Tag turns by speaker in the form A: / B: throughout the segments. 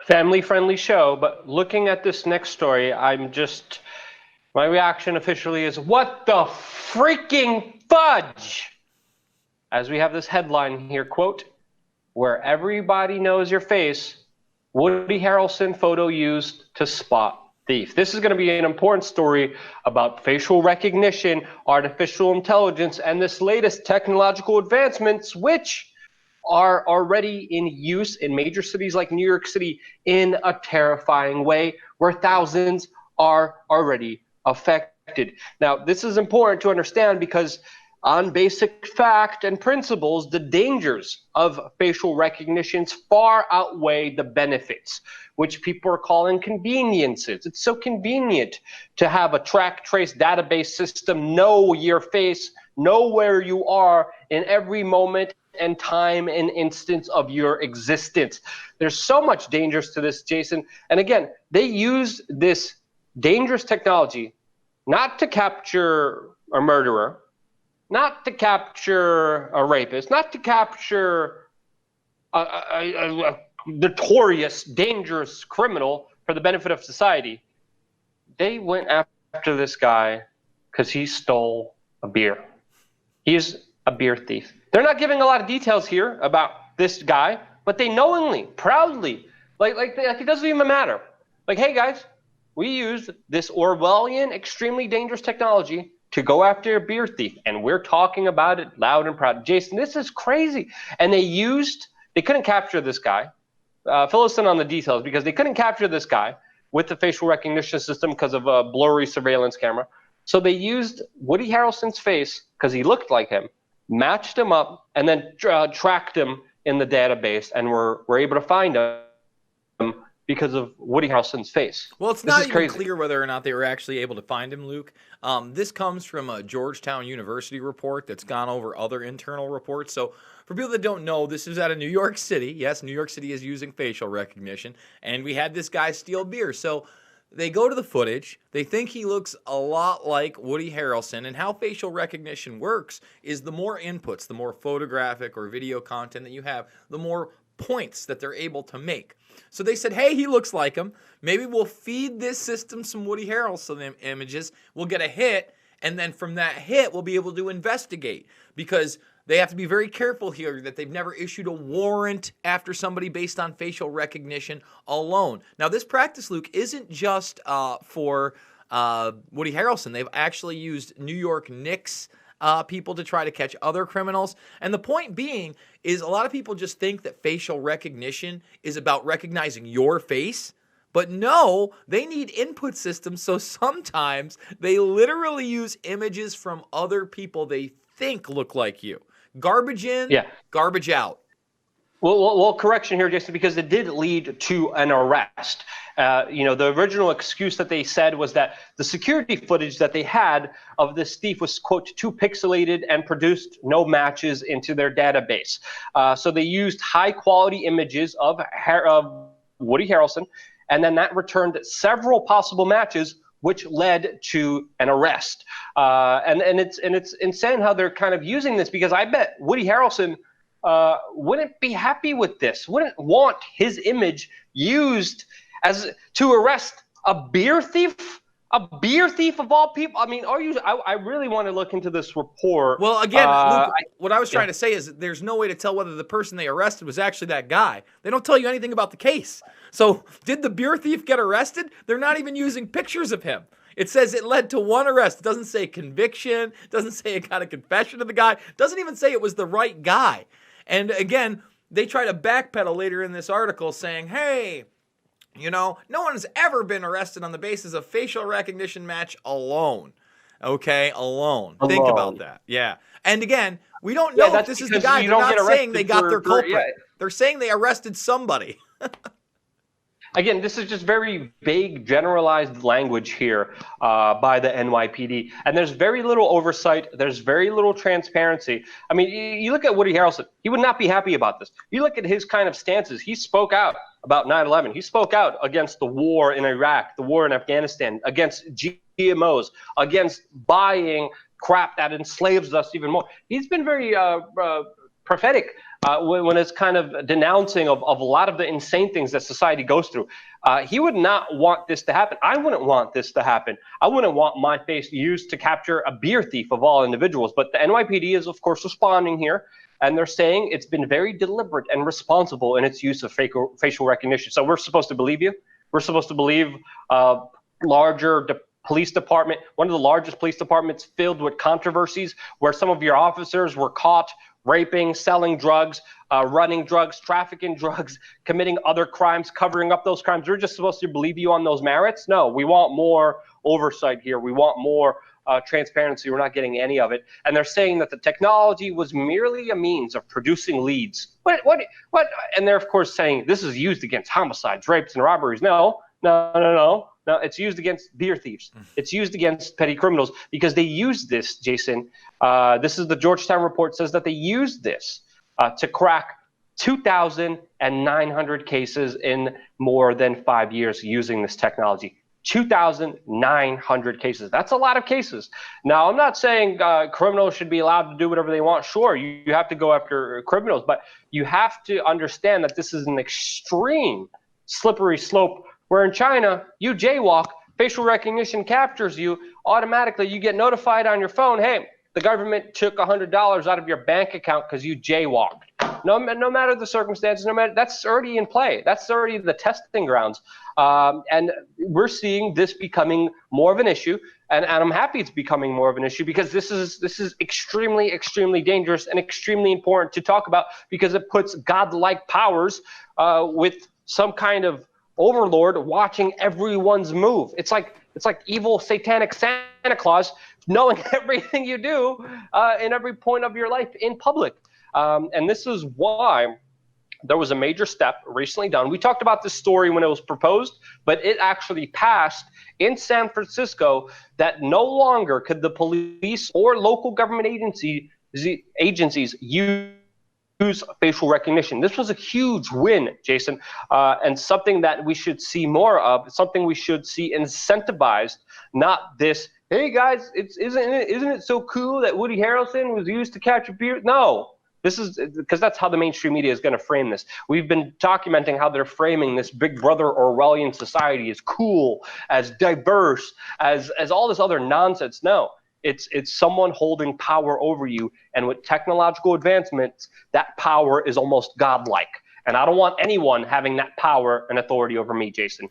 A: family-friendly show, but looking at this next story, my reaction officially is, what the freaking fudge? As we have this headline here, quote, where everybody knows your face, Woody Harrelson photo used to spot thief. This is going to be an important story about facial recognition, artificial intelligence, and this latest technological advancements, which are already in use in major cities like New York City in a terrifying way, where thousands are already affected. Now, this is important to understand because on basic fact and principles, the dangers of facial recognitions far outweigh the benefits, which people are calling conveniences. It's so convenient to have a track trace database system know your face, know where you are in every moment and time and instance of your existence. There's so much dangers to this, Jason. And again, they use this dangerous technology not to capture a murderer, not to capture a rapist, not to capture a notorious, dangerous criminal for the benefit of society. They went after this guy because he stole a beer. He's a beer thief. They're not giving a lot of details here about this guy, but they knowingly, proudly, like it doesn't even matter. Like, hey guys, we used this Orwellian, extremely dangerous technology to go after a beer thief, and we're talking about it loud and proud. Jason, this is crazy. And they couldn't capture this guy. Fill us in on the details, because they couldn't capture this guy with the facial recognition system because of a blurry surveillance camera. So they used Woody Harrelson's face because he looked like him, matched him up, and then tracked him in the database, and were able to find him because of Woody Harrelson's face.
B: Well, it's not even clear whether or not they were actually able to find him, Luke. This comes from a Georgetown University report that's gone over other internal reports. So for people that don't know, this is out of New York City. Yes, New York City is using facial recognition, and we had this guy steal beer. So they go to the footage. They think he looks a lot like Woody Harrelson. And how facial recognition works is the more inputs, the more photographic or video content that you have, the more points that they're able to make. So they said, hey, he looks like him. Maybe we'll feed this system some Woody Harrelson images. We'll get a hit. And then from that hit, we'll be able to investigate, because they have to be very careful here that they've never issued a warrant after somebody based on facial recognition alone. Now, this practice, Luke, isn't just for Woody Harrelson. They've actually used New York Knicks people to try to catch other criminals. And the point being is a lot of people just think that facial recognition is about recognizing your face. But no, they need input systems, so sometimes they literally use images from other people they think look like you. Garbage in, garbage out.
A: Well, correction here, Jason, because it did lead to an arrest. The original excuse that they said was that the security footage that they had of this thief was, quote, too pixelated and produced no matches into their database. So they used high-quality images of Woody Harrelson, and then that returned several possible matches, which led to an arrest. And it's insane how they're kind of using this, because I bet Woody Harrelson wouldn't be happy with this, wouldn't want his image used as to arrest a beer thief of all people. I mean, I really want to look into this report.
B: Well, again, Luke, what I was trying to say is there's no way to tell whether the person they arrested was actually that guy. They don't tell you anything about the case. So did the beer thief get arrested? They're not even using pictures of him. It says it led to one arrest. It doesn't say conviction. It doesn't say it got a confession of the guy. It doesn't even say it was the right guy. And again, they try to backpedal later in this article saying, hey, no one's ever been arrested on the basis of facial recognition match alone. Okay, alone. Think about that. Yeah. And again, we don't know if this is the guy. They're not saying they got their culprit. They're saying they arrested somebody.
A: Again, this is just very vague, generalized language here by the NYPD. And there's very little oversight. There's very little transparency. I mean, you look at Woody Harrelson. He would not be happy about this. You look at his kind of stances. He spoke out about 9/11. He spoke out against the war in Iraq, the war in Afghanistan, against GMOs, against buying crap that enslaves us even more. He's been very prophetic when it's kind of denouncing of a lot of the insane things that society goes through. He would not want this to happen. I wouldn't want this to happen. I wouldn't want my face used to capture a beer thief of all individuals. But the NYPD is, of course, responding here. And they're saying it's been very deliberate and responsible in its use of facial recognition. So we're supposed to believe you? We're supposed to believe larger police department, one of the largest police departments filled with controversies, where some of your officers were caught raping, selling drugs, running drugs, trafficking drugs, committing other crimes, covering up those crimes. We're just supposed to believe you on those merits? No, we want more oversight here. We want more transparency. We're not getting any of it. And they're saying that the technology was merely a means of producing leads. What? And they're, of course, saying this is used against homicides, rapes, and robberies. No, it's used against beer thieves. It's used against petty criminals because they use this, Jason. This is the Georgetown report says that they used this to crack 2,900 cases in more than 5 years using this technology. 2,900 cases. That's a lot of cases. Now, I'm not saying criminals should be allowed to do whatever they want. Sure, you have to go after criminals, but you have to understand that this is an extreme slippery slope where in China, you jaywalk, facial recognition captures you, automatically you get notified on your phone, hey, the government took $100 out of your bank account because you jaywalked. No matter the circumstances, that's already in play. That's already the testing grounds. And we're seeing this becoming more of an issue. And I'm happy it's becoming more of an issue because this is extremely, extremely dangerous and extremely important to talk about because it puts godlike powers with some kind of overlord watching everyone's move. It's like evil satanic Santa Claus knowing everything you do in every point of your life in public. And this is why there was a major step recently done. We talked about this story when it was proposed, but it actually passed in San Francisco that no longer could the police or local government agencies use facial recognition. This was a huge win, Jason, and something that we should see more of, something we should see incentivized, not this, hey guys, isn't it so cool that Woody Harrelson was used to capture beer? No. This is because that's how the mainstream media is going to frame this. We've been documenting how they're framing this Big Brother Orwellian society as cool, as diverse, as all this other nonsense. No, it's someone holding power over you, and with technological advancements, that power is almost godlike. And I don't want anyone having that power and authority over me, Jason.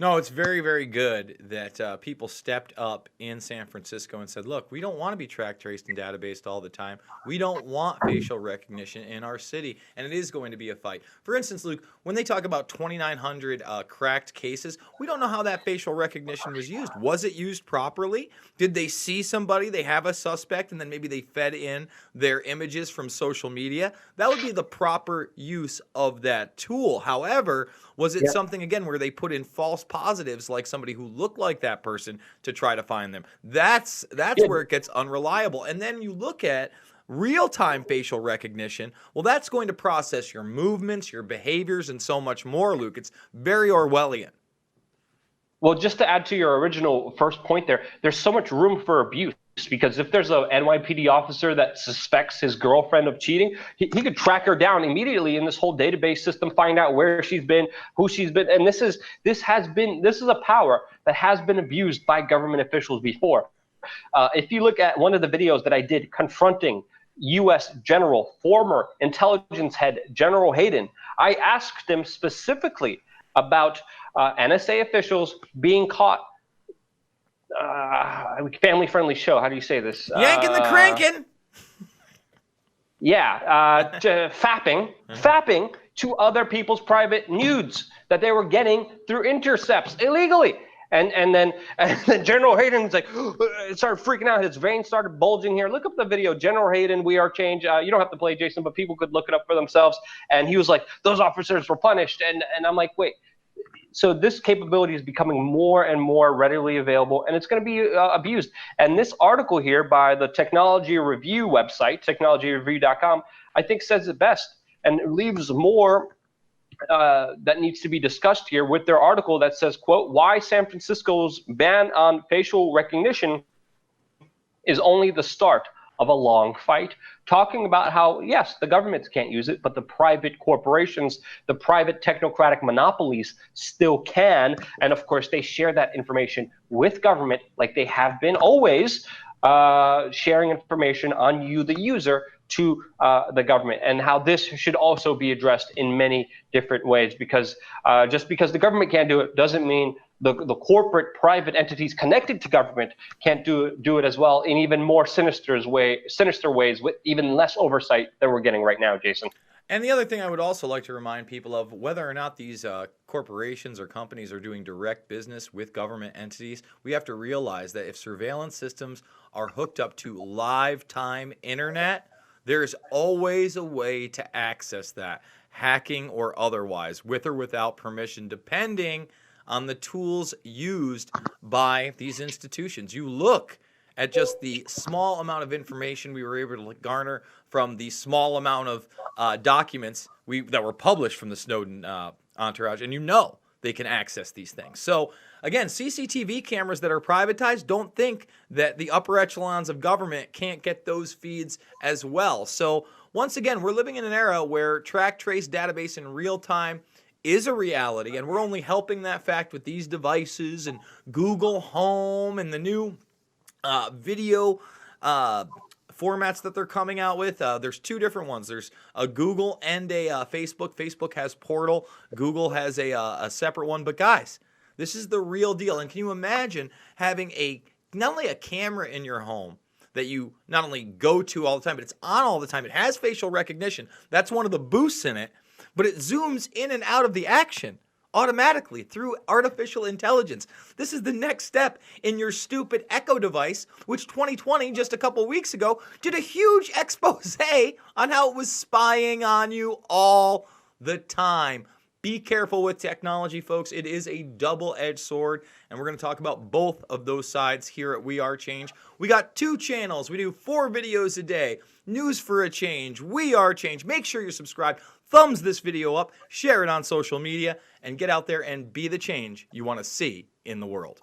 B: No, it's very, very good that people stepped up in San Francisco and said, look, we don't want to be tracked, traced, and databased all the time. We don't want facial recognition in our city, and it is going to be a fight. For instance, Luke, when they talk about 2,900 cracked cases, we don't know how that facial recognition was used. Was it used properly? Did they see somebody, they have a suspect, and then maybe they fed in their images from social media? That would be the proper use of that tool. However, was it something, again, where they put in false positives like somebody who looked like that person to try to find them? That's where it gets unreliable. And then you look at real-time facial recognition. Well, that's going to process your movements, your behaviors, and so much more, Luke. It's very Orwellian.
A: Well, just to add to your original first point there's so much room for abuse. Because if there's a NYPD officer that suspects his girlfriend of cheating, he could track her down immediately in this whole database system, find out where she's been, who she's been. And this is a power that has been abused by government officials before. If you look at one of the videos that I did confronting U.S. General, former intelligence head General Hayden, I asked him specifically about NSA officials being caught. Family-friendly show. How do you say this?
B: Yanking the cranking.
A: Yeah, fapping to other people's private nudes that they were getting through intercepts illegally. And then General Hayden's like, it started freaking out. His veins started bulging here. Look up the video, General Hayden, WeAreChange. You don't have to play, Jason, but people could look it up for themselves. And he was like, those officers were punished. And I'm like, wait. So this capability is becoming more and more readily available, and it's going to be abused. And this article here by the Technology Review website, technologyreview.com, I think says it best and leaves more that needs to be discussed here with their article that says, quote, why San Francisco's ban on facial recognition is only the start of a long fight, talking about how, yes, the governments can't use it, but the private corporations, the private technocratic monopolies still can. And of course, they share that information with government like they have been always, sharing information on you, the user, to the government, and how this should also be addressed in many different ways, because just because the government can't do it doesn't mean the corporate private entities connected to government can't do it as well, in even more sinister ways, with even less oversight than we're getting right now, Jason.
B: And the other thing I would also like to remind people of, whether or not these corporations or companies are doing direct business with government entities, we have to realize that if surveillance systems are hooked up to live time internet, there's always a way to access that, hacking or otherwise, with or without permission, depending on the tools used by these institutions. You look at just the small amount of information we were able to garner from the small amount of documents that were published from the Snowden entourage, and you know they can access these things. So again, CCTV cameras that are privatized, don't think that the upper echelons of government can't get those feeds as well. So once again, we're living in an era where track, trace, database in real time is a reality, and we're only helping that fact with these devices and Google Home and the new video formats that they're coming out with. There's two different ones. There's a Google and a Facebook. Facebook has Portal. Google has a separate one. But guys, this is the real deal. And can you imagine having not only a camera in your home that you not only go to all the time, but it's on all the time. It has facial recognition. That's one of the boosts in it. But it zooms in and out of the action automatically through artificial intelligence. This is the next step in your stupid Echo device, which 2020, just a couple weeks ago, did a huge expose on how it was spying on you all the time. Be careful with technology, folks. It is a double-edged sword, and we're going to talk about both of those sides here at WeAreChange. We got 2 channels. We do 4 videos a day. News for a Change, WeAreChange. Make sure you're subscribed. Thumbs this video up, share it on social media, and get out there and be the change you want to see in the world.